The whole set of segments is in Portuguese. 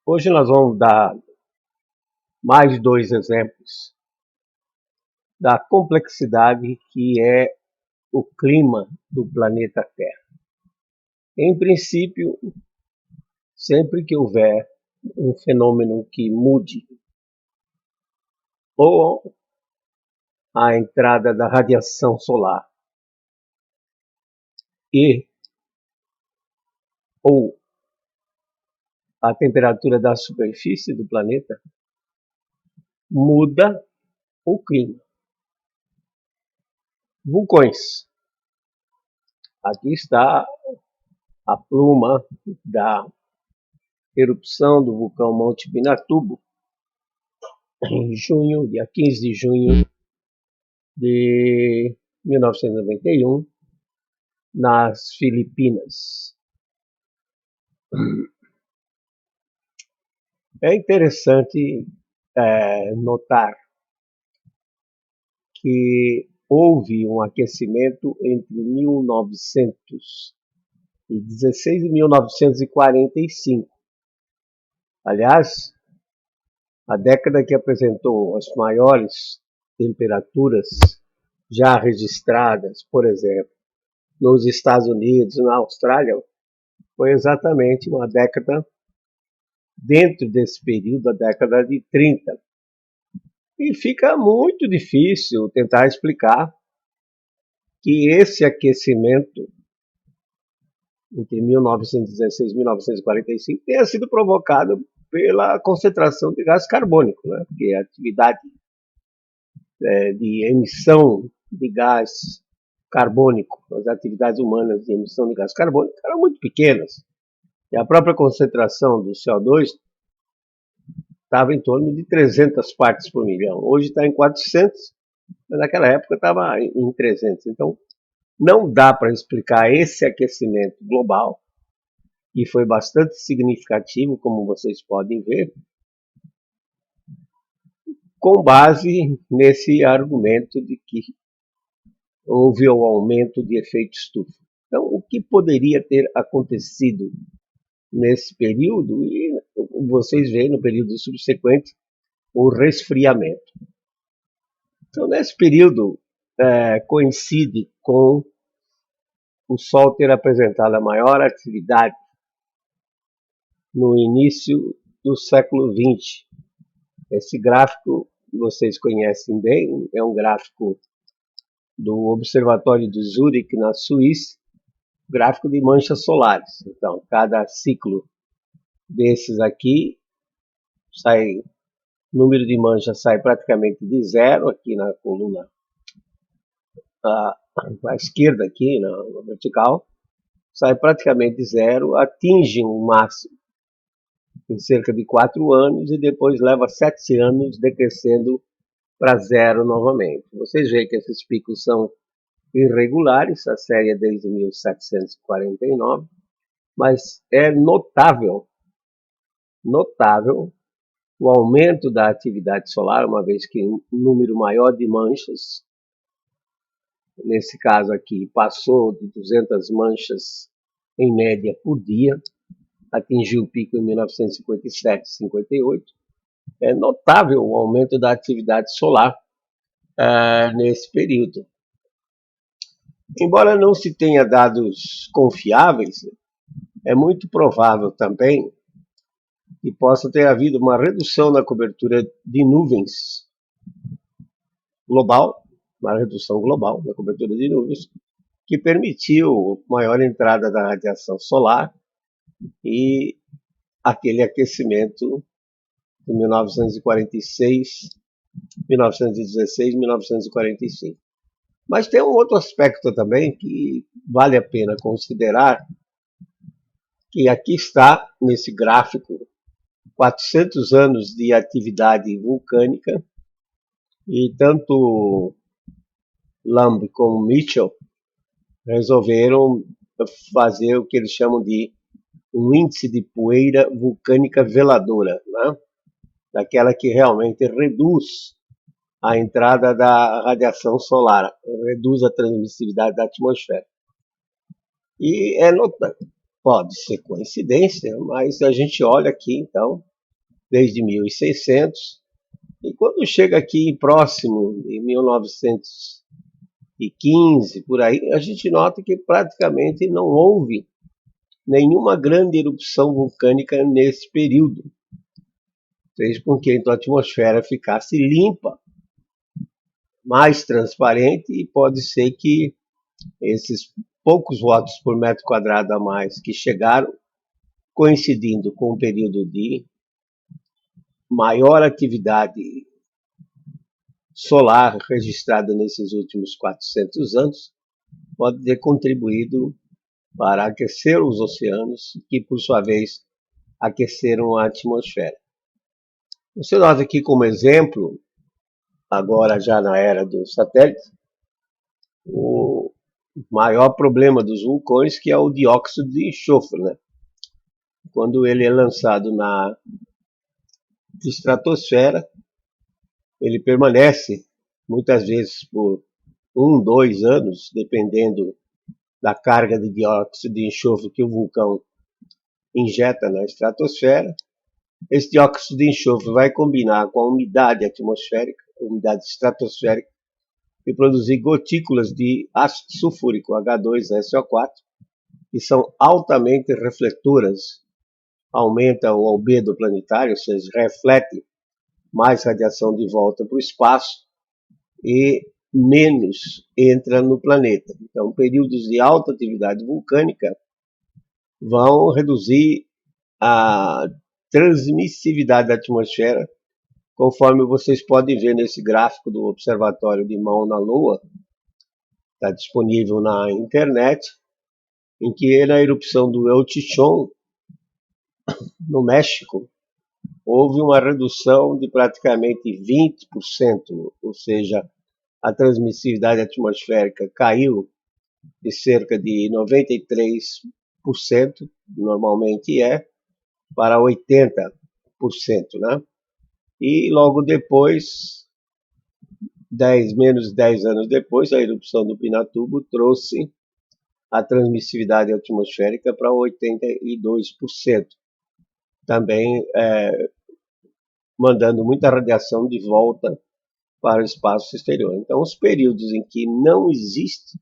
Hoje nós vamos dar mais dois exemplos da complexidade que é o clima do planeta Terra. Em princípio, sempre que houver um fenômeno que mude ou a entrada da radiação solar e ou a temperatura da superfície do planeta, muda o clima. Vulcões. Aqui está a pluma da erupção do vulcão Monte Pinatubo, em junho, dia 15 de junho de 1991, nas Filipinas. É interessante notar que houve um aquecimento entre 1916 e 1945. Aliás, a década que apresentou as maiores temperaturas já registradas, por exemplo, nos Estados Unidos, na Austrália, foi exatamente uma década dentro desse período, a década de 30. E fica muito difícil tentar explicar que esse aquecimento entre 1916 e 1945 tenha sido provocado pela concentração de gás carbônico, né? Porque a atividade de emissão de gás carbônico, as atividades humanas de emissão de gás carbônico eram muito pequenas. E a própria concentração do CO2 estava em torno de 300 partes por milhão. Hoje está em 400, mas naquela época estava em 300. Então, não dá para explicar esse aquecimento global, que foi bastante significativo, como vocês podem ver, com base nesse argumento de que houve o aumento de efeito estufa. Então, o que poderia ter acontecido nesse período? E vocês veem no período subsequente o resfriamento. Então, nesse período, coincide com o Sol ter apresentado a maior atividade no início do século XX. Esse gráfico vocês conhecem bem, é um gráfico do Observatório de Zurique, na Suíça, gráfico de manchas solares. Então, cada ciclo desses aqui sai, o número de manchas sai praticamente de zero, aqui na coluna à esquerda, aqui na vertical, sai praticamente zero, atinge um máximo em cerca de 4 anos e depois leva 7 anos decrescendo para zero novamente. Vocês veem que esses picos são irregulares, a série é desde 1749, mas é notável o aumento da atividade solar, uma vez que um número maior de manchas, nesse caso aqui, passou de 200 manchas em média por dia, atingiu o pico em 1957, 58. É notável o aumento da atividade solar nesse período. Embora não se tenha dados confiáveis, é muito provável também que possa ter havido uma redução na cobertura de nuvens global, uma redução global na cobertura de nuvens, que permitiu maior entrada da radiação solar e aquele aquecimento de 1946, 1916, 1945. Mas tem um outro aspecto também que vale a pena considerar, que aqui está nesse gráfico 400 anos de atividade vulcânica, e tanto Lamb como Mitchell resolveram fazer o que eles chamam de um índice de poeira vulcânica veladora, né? Daquela que realmente reduz a entrada da radiação solar, reduz a transmissividade da atmosfera. E é notável, pode ser coincidência, mas a gente olha aqui, então, desde 1600, e quando chega aqui próximo, em 1915, por aí, a gente nota que praticamente não houve nenhuma grande erupção vulcânica nesse período. Fez com que então, a atmosfera ficasse limpa, mais transparente, e pode ser que esses poucos watts por metro quadrado a mais que chegaram, coincidindo com um período de maior atividade solar registrada nesses últimos 400 anos, pode ter contribuído para aquecer os oceanos, que por sua vez aqueceram a atmosfera. Você nota aqui como exemplo, agora já na era dos satélites, o maior problema dos vulcões, que é o dióxido de enxofre, né? Quando ele é lançado na estratosfera, ele permanece muitas vezes por 2 anos, dependendo da carga de dióxido de enxofre que o vulcão injeta na estratosfera. Esse dióxido de enxofre vai combinar com a umidade atmosférica, a umidade estratosférica, e produzir gotículas de ácido sulfúrico, H2SO4, que são altamente refletoras, aumenta o albedo planetário, ou seja, reflete mais radiação de volta para o espaço e menos entra no planeta. Então, períodos de alta atividade vulcânica vão reduzir a transmissividade da atmosfera, conforme vocês podem ver nesse gráfico do Observatório de Mauna Loa, está disponível na internet, em que na erupção do El Chichón, no México, houve uma redução de praticamente 20%, ou seja, a transmissividade atmosférica caiu de cerca de 93%, normalmente para 80%, né? E logo depois, menos de 10 anos depois, a erupção do Pinatubo trouxe a transmissividade atmosférica para 82%, também mandando muita radiação de volta para o espaço exterior. Então, os períodos em que não existe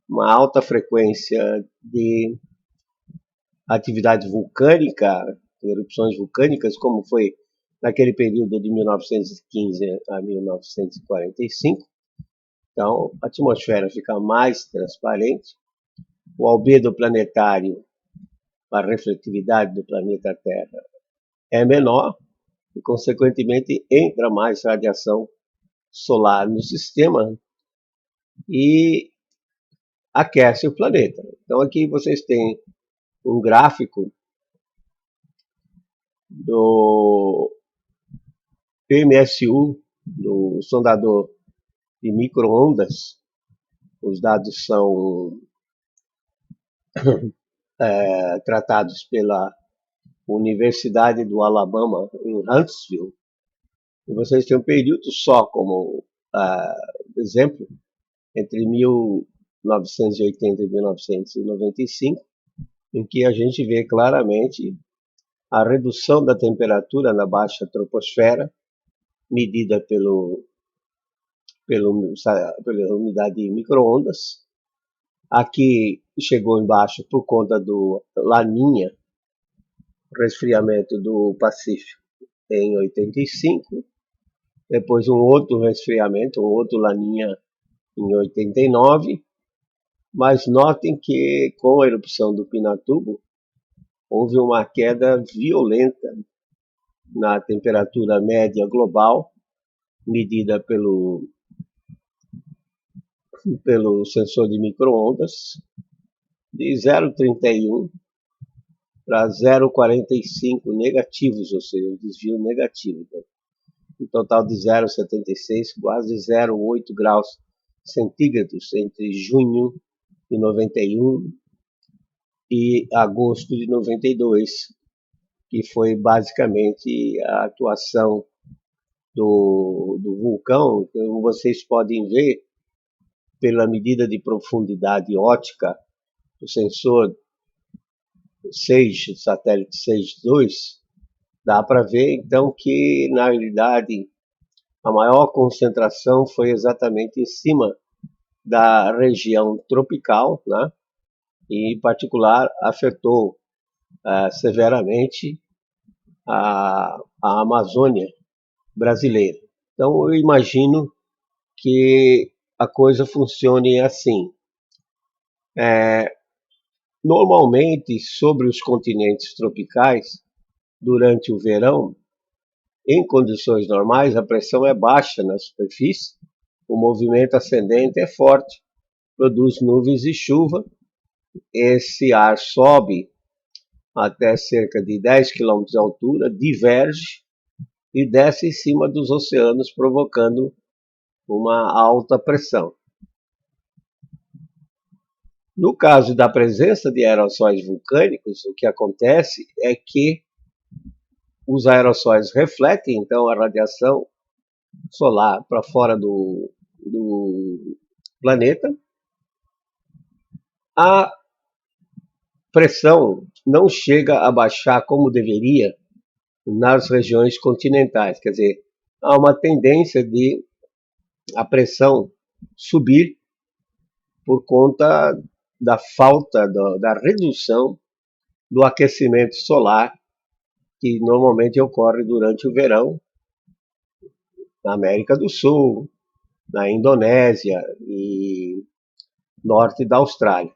uma alta frequência de atividade vulcânica, erupções vulcânicas, como foi naquele período de 1915 a 1945, então a atmosfera fica mais transparente, o albedo planetário, a refletividade do planeta Terra é menor e, consequentemente, entra mais radiação solar no sistema e aquece o planeta. Então aqui vocês têm um gráfico do PMSU, do sondador de micro-ondas. Os dados são tratados pela Universidade do Alabama, em Huntsville. E vocês têm um período só como exemplo, entre 1980 e 1995, em que a gente vê claramente a redução da temperatura na baixa troposfera, medida pela unidade de micro-ondas. Aqui chegou embaixo por conta do Laninha, resfriamento do Pacífico em 85, depois um outro resfriamento, um outro Laninha em 89, mas notem que com a erupção do Pinatubo houve uma queda violenta na temperatura média global, medida pelo sensor de micro-ondas, de 0,31 para 0,45 negativos, ou seja, um desvio negativo. Né? Um total de 0,76, quase 0,8 graus centígrados entre junho de 91 e agosto de 92, que foi basicamente a atuação do vulcão. Como vocês podem ver, pela medida de profundidade óptica do sensor SAGE, satélite SAGE 2, Dá para ver, então, que, na realidade, a maior concentração foi exatamente em cima da região tropical, né? E, em particular, afetou severamente a Amazônia brasileira. Então, eu imagino que a coisa funcione assim. Normalmente, sobre os continentes tropicais, durante o verão, em condições normais, a pressão é baixa na superfície, o movimento ascendente é forte, produz nuvens e chuva, esse ar sobe até cerca de 10 quilômetros de altura, diverge e desce em cima dos oceanos, provocando uma alta pressão. No caso da presença de aerossóis vulcânicos, o que acontece é que os aerossóis refletem, então, a radiação solar para fora do planeta. A pressão não chega a baixar como deveria nas regiões continentais, quer dizer, há uma tendência de a pressão subir por conta da falta, da redução do aquecimento solar que normalmente ocorre durante o verão na América do Sul, na Indonésia e norte da Austrália.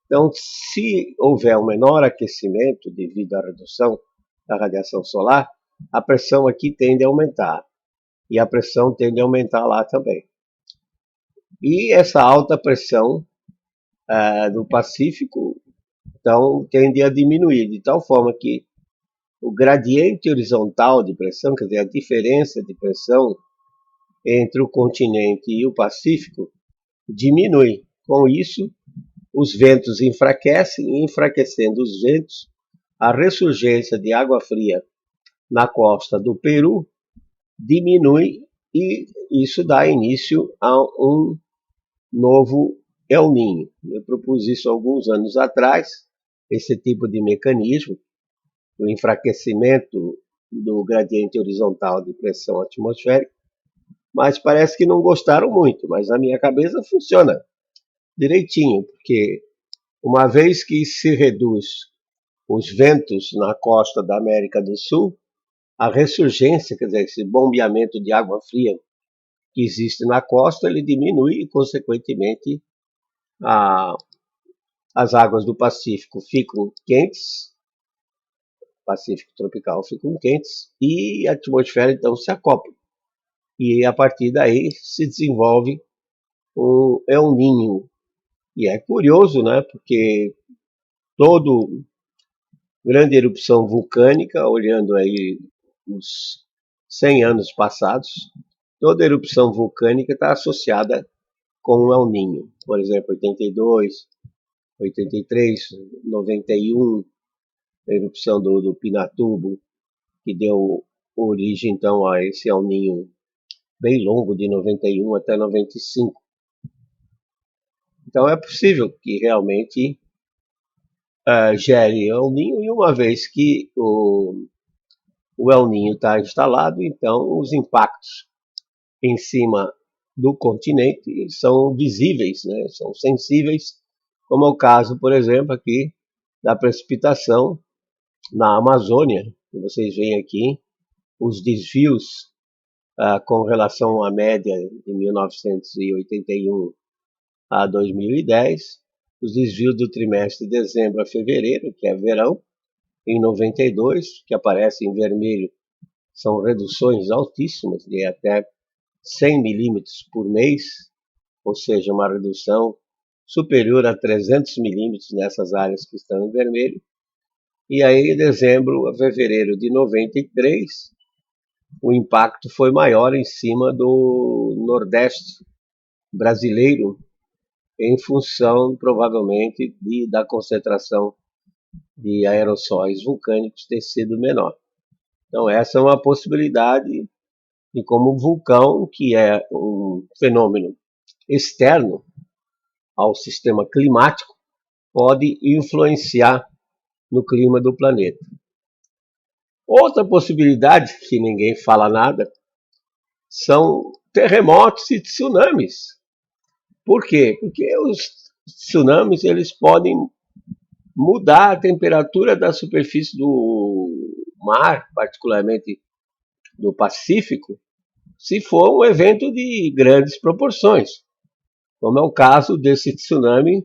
Então, se houver um menor aquecimento devido à redução da radiação solar, a pressão aqui tende a aumentar. E a pressão tende a aumentar lá também. E essa alta pressão do Pacífico, então, tende a diminuir, de tal forma que o gradiente horizontal de pressão, quer dizer, a diferença de pressão entre o continente e o Pacífico, diminui. Com isso, os ventos enfraquecem, e enfraquecendo os ventos, a ressurgência de água fria na costa do Peru diminui e isso dá início a um novo El Niño. Eu propus isso alguns anos atrás, esse tipo de mecanismo, o enfraquecimento do gradiente horizontal de pressão atmosférica, mas parece que não gostaram muito, mas na minha cabeça funciona direitinho, porque uma vez que se reduz os ventos na costa da América do Sul, a ressurgência, quer dizer, esse bombeamento de água fria que existe na costa, ele diminui e, consequentemente, as águas do Pacífico ficam quentes, Pacífico tropical ficam quentes, e a atmosfera então se acopla. E a partir daí se desenvolve um El Niño. E é curioso, né? Porque todo grande erupção vulcânica, olhando aí os 100 anos passados, toda erupção vulcânica está associada com o El Niño. Por exemplo, 82, 83, 91, a erupção do Pinatubo, que deu origem então a esse El Niño bem longo, de 91 até 95. Então é possível que realmente gere El Niño, e uma vez que o El Niño está instalado, então os impactos em cima do continente são visíveis, né? São sensíveis, como é o caso, por exemplo, aqui da precipitação na Amazônia, que vocês veem aqui, os desvios com relação à média de 1981 a 2010, os desvios do trimestre de dezembro a fevereiro, que é verão, em 92, que aparece em vermelho, são reduções altíssimas, de até 100 milímetros por mês, ou seja, uma redução superior a 300 milímetros nessas áreas que estão em vermelho. E aí, de dezembro a fevereiro de 93, o impacto foi maior em cima do Nordeste brasileiro, em função, provavelmente, da concentração de aerossóis vulcânicos ter sido menor. Então, essa é uma possibilidade de como o vulcão, que é um fenômeno externo ao sistema climático, pode influenciar no clima do planeta. Outra possibilidade, que ninguém fala nada, são terremotos e tsunamis. Por quê? Porque os tsunamis eles podem mudar a temperatura da superfície do mar, particularmente do Pacífico, se for um evento de grandes proporções, como é o caso desse tsunami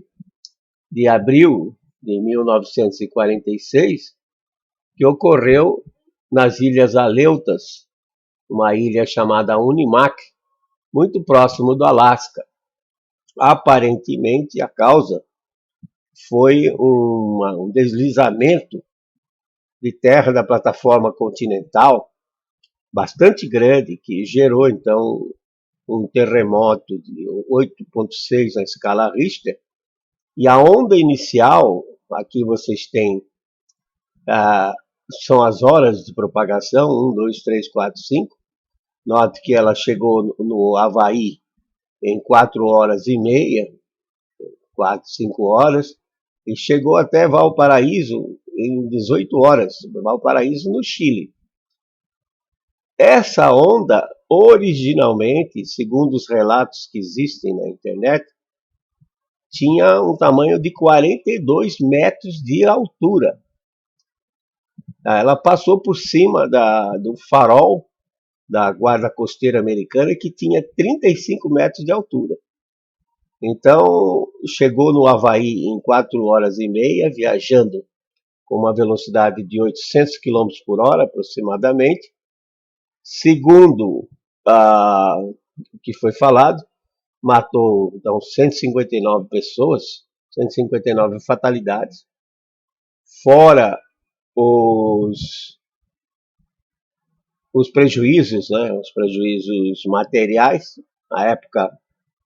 de abril de 1946, que ocorreu nas Ilhas Aleutas, uma ilha chamada Unimak, muito próximo do Alasca. Aparentemente, a causa foi um deslizamento de terra da plataforma continental bastante grande, que gerou, então, um terremoto de 8,6 na escala Richter. E a onda inicial, aqui vocês têm, são as horas de propagação, 1, 2, 3, 4, 5. Note que ela chegou no Havaí em 4 horas e meia, 4, 5 horas, e chegou até Valparaíso em 18 horas, Valparaíso no Chile. Essa onda, originalmente, segundo os relatos que existem na internet, tinha um tamanho de 42 metros de altura. Ela passou por cima do farol da Guarda Costeira Americana, que tinha 35 metros de altura. Então, chegou no Havaí em 4 horas e meia, viajando com uma velocidade de 800 km por hora, aproximadamente. Segundo o que foi falado, matou então 159 pessoas, 159 fatalidades, fora os prejuízos, né, os prejuízos materiais. Na época,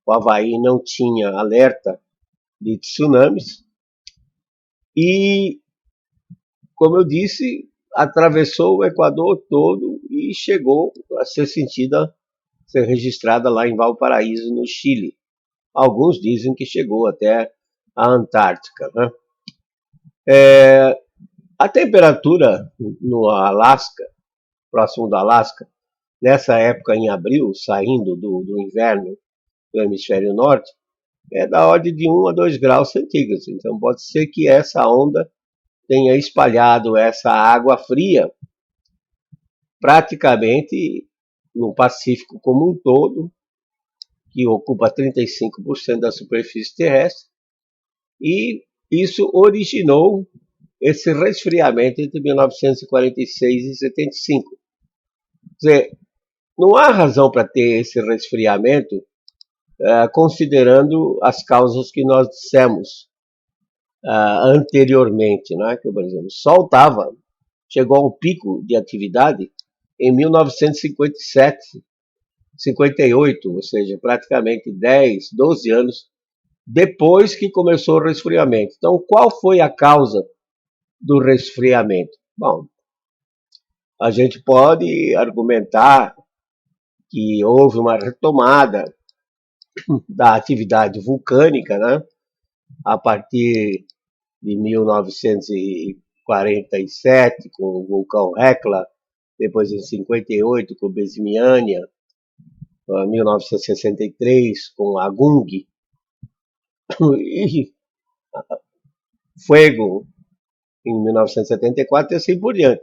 o Havaí não tinha alerta de tsunamis e, como eu disse, atravessou o Equador todo e chegou a ser sentida, ser registrada lá em Valparaíso, no Chile. Alguns dizem que chegou até a Antártica, né? A temperatura no Alasca, próximo do Alasca, nessa época em abril, saindo do inverno do hemisfério norte, é da ordem de 1 a 2 graus centígrados. Então pode ser que essa onda tenha espalhado essa água fria praticamente no Pacífico como um todo, que ocupa 35% da superfície terrestre, e isso originou esse resfriamento entre 1946 e 75. Quer dizer, não há razão para ter esse resfriamento, considerando as causas que nós dissemos anteriormente, né? Que, por exemplo, o Sol chegou ao pico de atividade em 1957, 58, ou seja, praticamente 10, 12 anos depois que começou o resfriamento. Então, qual foi a causa do resfriamento? Bom, a gente pode argumentar que houve uma retomada da atividade vulcânica, né, a partir de 1947, com o vulcão Hekla, depois em 58 com o Besmiania, 1963 com a Gung, e Fuego em 1974 e assim por diante.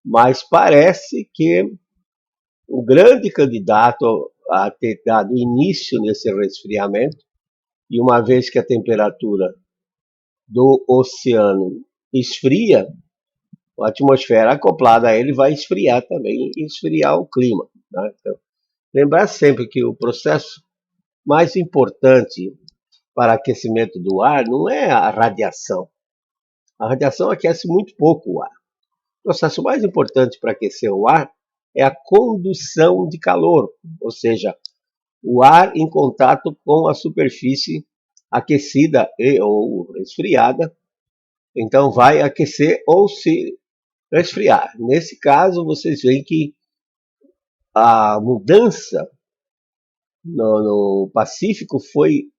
Mas parece que o grande candidato a ter dado início nesse resfriamento, e uma vez que a temperatura do oceano esfria, a atmosfera acoplada a ele vai esfriar também e esfriar o clima. Né? Então, lembrar sempre que o processo mais importante para aquecimento do ar não é a radiação. A radiação aquece muito pouco o ar. O processo mais importante para aquecer o ar é a condução de calor, ou seja, o ar em contato com a superfície aquecida ou resfriada, então vai aquecer ou se resfriar. Nesse caso, vocês veem que a mudança no Pacífico foi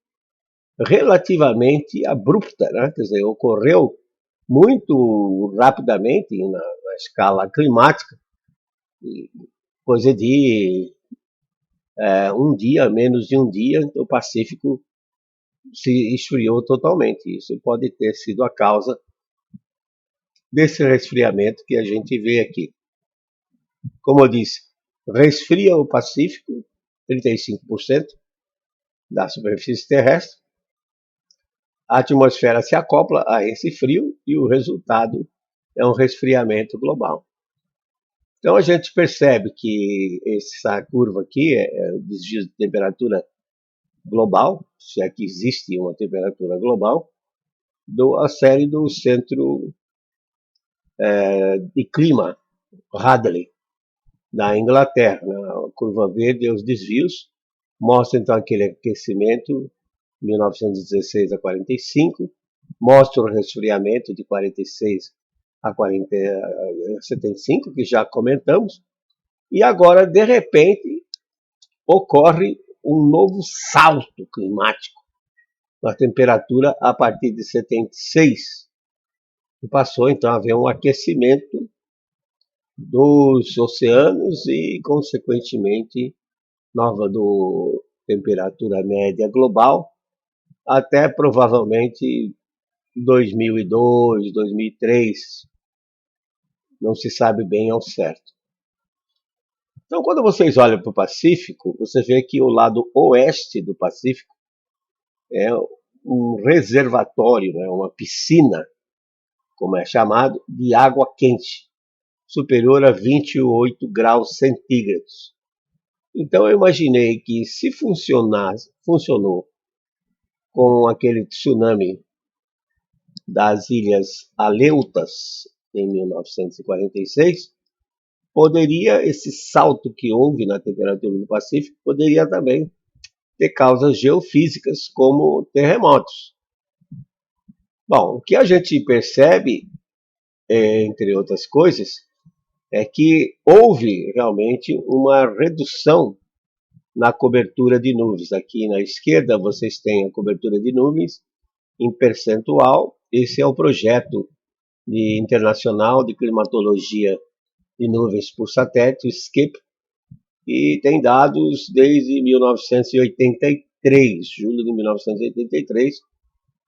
relativamente abrupta, né? Quer dizer, ocorreu muito rapidamente na escala climática, coisa de um dia, menos de um dia, o Pacífico se esfriou totalmente. Isso pode ter sido a causa desse resfriamento que a gente vê aqui. Como eu disse, resfria o Pacífico, 35% da superfície terrestre. A atmosfera se acopla a esse frio e o resultado é um resfriamento global. Então a gente percebe que essa curva aqui é o desvio de temperatura global, se é que existe uma temperatura global, a série do Centro de Clima, Hadley, da Inglaterra. A curva verde é os desvios, mostra então aquele aquecimento 1916 a 45, mostra o resfriamento de 46 a 75, que já comentamos, e agora, de repente, ocorre um novo salto climático na temperatura a partir de 76, e passou então a haver um aquecimento dos oceanos e, consequentemente, nova do temperatura média global, até provavelmente 2002, 2003, não se sabe bem ao certo. Então, quando vocês olham para o Pacífico, você vê que o lado oeste do Pacífico é um reservatório, né, uma piscina, como é chamado, de água quente, superior a 28 graus centígrados. Então, eu imaginei que se funcionou com aquele tsunami das Ilhas Aleutas, em 1946, esse salto que houve na temperatura do Pacífico, poderia também ter causas geofísicas como terremotos. Bom, o que a gente percebe, entre outras coisas, é que houve realmente uma redução na cobertura de nuvens. Aqui na esquerda vocês têm a cobertura de nuvens em percentual. Esse é o projeto internacional de climatologia de nuvens por satélite, o SCIP, e tem dados desde 1983, julho de 1983.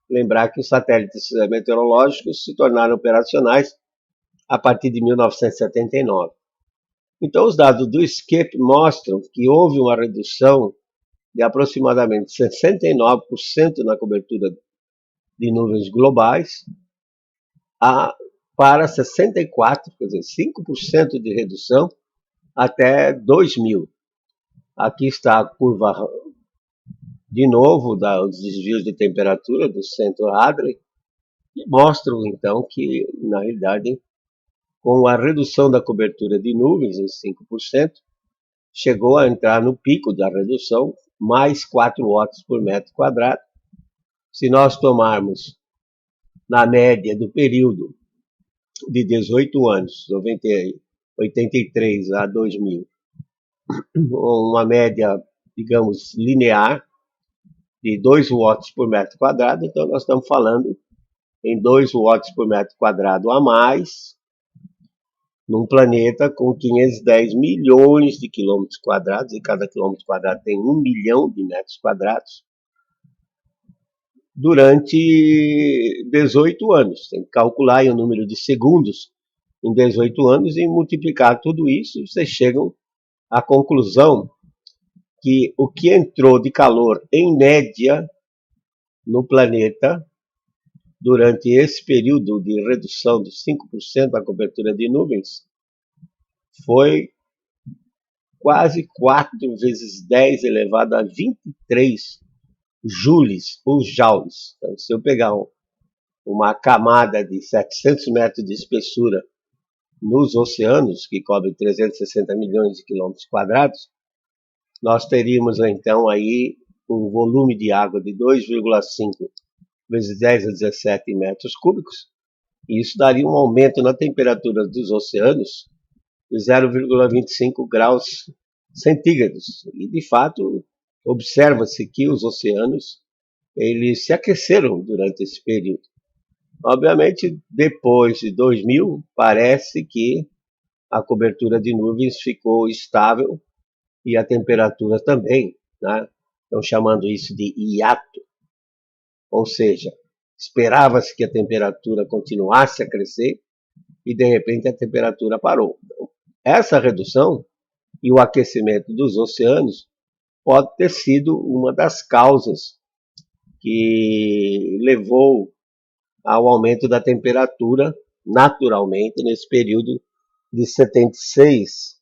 Lembrar que os satélites meteorológicos se tornaram operacionais a partir de 1979. Então, os dados do SCIP mostram que houve uma redução de aproximadamente 69% na cobertura de nuvens globais para 64%, quer dizer, 5% de redução até 2000. Aqui está a curva, de novo, dos desvios de temperatura do Centro Hadley, que mostram, então, que, na realidade, com a redução da cobertura de nuvens em 5%, chegou a entrar no pico da redução, mais 4 watts por metro quadrado. Se nós tomarmos, na média do período de 18 anos, 83 a 2000, uma média, digamos, linear, de 2 watts por metro quadrado, então nós estamos falando em 2 watts por metro quadrado a mais, num planeta com 510 milhões de quilômetros quadrados, e cada quilômetro quadrado tem 1 milhão de metros quadrados, durante 18 anos. Tem que calcular o número de segundos em 18 anos e multiplicar tudo isso, e vocês chegam à conclusão que o que entrou de calor, em média, no planeta, durante esse período de redução de 5% da cobertura de nuvens, foi quase 4 vezes 10 elevado a 23 joules ou joules. Então, se eu pegar uma camada de 700 metros de espessura nos oceanos, que cobre 360 milhões de quilômetros quadrados, nós teríamos então aí um volume de água de 2,5 vezes 10 a 17 metros cúbicos, e isso daria um aumento na temperatura dos oceanos de 0,25 graus centígrados. E, de fato, observa-se que os oceanos eles se aqueceram durante esse período. Obviamente, depois de 2000, parece que a cobertura de nuvens ficou estável e a temperatura também, né? Estão chamando isso de hiato, ou seja, esperava-se que a temperatura continuasse a crescer e de repente a temperatura parou. Então, essa redução e o aquecimento dos oceanos pode ter sido uma das causas que levou ao aumento da temperatura naturalmente nesse período de 76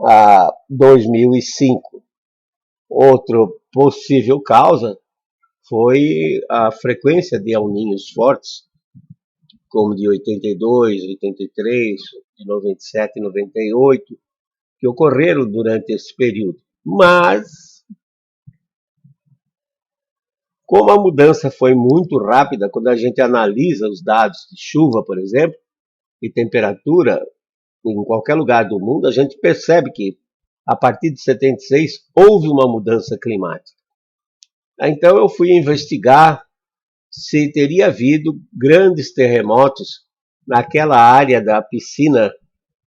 a 2005. Outra possível causa foi a frequência de El Niños fortes, como de 82, 83, de 97 e 98, que ocorreram durante esse período. Mas, como a mudança foi muito rápida, quando a gente analisa os dados de chuva, por exemplo, e temperatura, em qualquer lugar do mundo, a gente percebe que, a partir de 76, houve uma mudança climática. Então eu fui investigar se teria havido grandes terremotos naquela área da piscina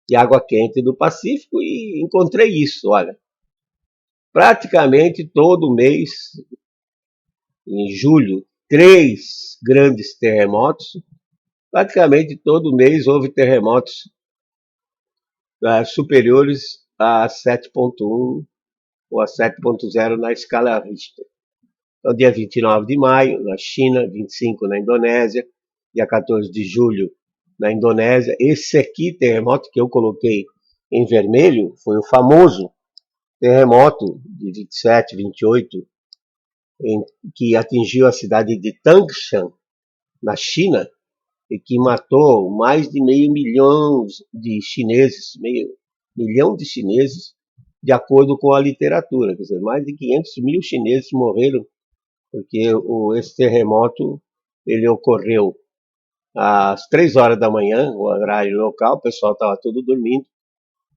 de água quente do Pacífico e encontrei isso, olha. Praticamente todo mês, em julho, 3 grandes terremotos. Praticamente todo mês houve terremotos superiores a 7,1 ou a 7,0 na escala Richter. Então, dia 29 de maio, na China, 25 na Indonésia, dia 14 de julho na Indonésia. Esse aqui, terremoto que eu coloquei em vermelho, foi o famoso terremoto de 27, 28, que atingiu a cidade de Tangshan, na China, e que matou mais de meio milhão de chineses, meio milhão de chineses, de acordo com a literatura. Quer dizer, mais de 500 mil chineses morreram porque esse terremoto ele ocorreu às 3 horas da manhã, o horário local, o pessoal estava todo dormindo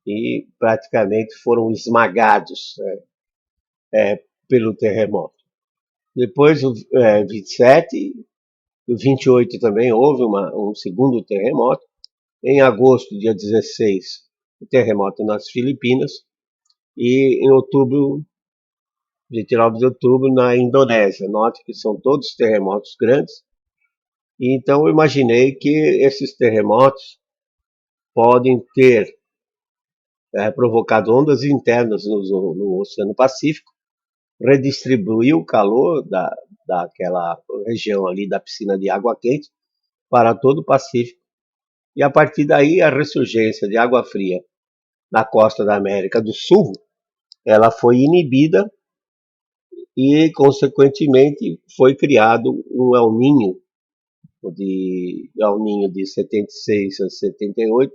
e praticamente foram esmagados pelo terremoto. Depois, o 27, o 28 também houve um segundo terremoto. Em agosto, dia 16, o terremoto nas Filipinas. E em outubro, 29 de outubro, na Indonésia. Note que são todos terremotos grandes. E então eu imaginei que esses terremotos podem ter provocado ondas internas no Oceano Pacífico, redistribuir o calor daquela região ali da piscina de água quente para todo o Pacífico. E a partir daí a ressurgência de água fria na costa da América do Sul, ela foi inibida e, consequentemente, foi criado um El Niño de 76 a 78.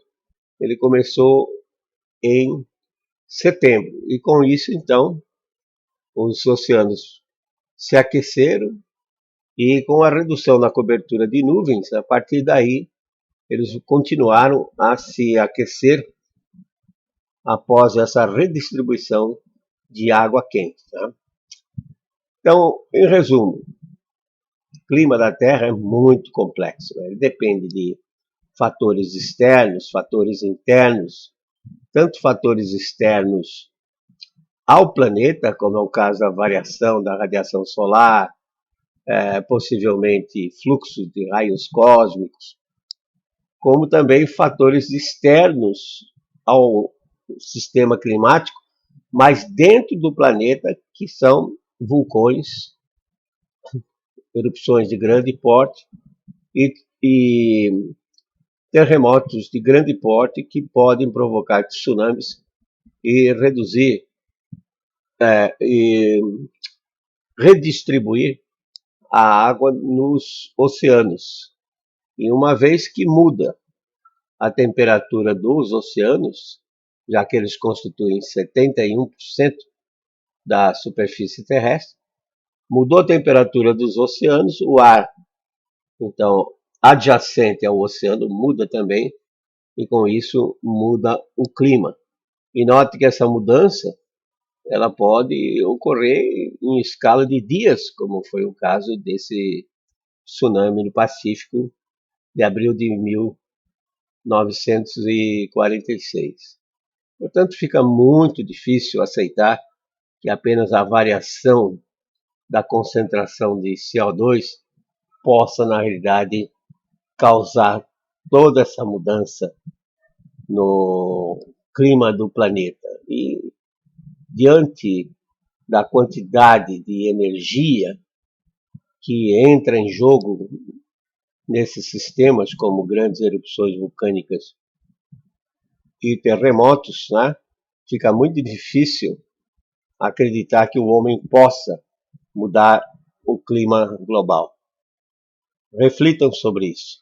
Ele começou em setembro. E com isso, então, os oceanos se aqueceram e com a redução na cobertura de nuvens, a partir daí, eles continuaram a se aquecer após essa redistribuição de água quente. Tá? Então, em resumo, o clima da Terra é muito complexo. Né? Ele depende de fatores externos, fatores internos, tanto fatores externos ao planeta, como é o caso da variação da radiação solar, possivelmente fluxo de raios cósmicos, como também fatores externos ao sistema climático, mas dentro do planeta, que são vulcões, erupções de grande porte e terremotos de grande porte que podem provocar tsunamis e reduzir e redistribuir a água nos oceanos. E uma vez que muda a temperatura dos oceanos, já que eles constituem 71% da superfície terrestre, mudou a temperatura dos oceanos, o ar, então, adjacente ao oceano muda também, e com isso muda o clima. E note que essa mudança ela pode ocorrer em escala de dias, como foi o caso desse tsunami no Pacífico de abril de 1946. Portanto, fica muito difícil aceitar que apenas a variação da concentração de CO2 possa, na realidade, causar toda essa mudança no clima do planeta. E diante da quantidade de energia que entra em jogo nesses sistemas, como grandes erupções vulcânicas e terremotos, né, fica muito difícil acreditar que o homem possa mudar o clima global. Reflitam sobre isso.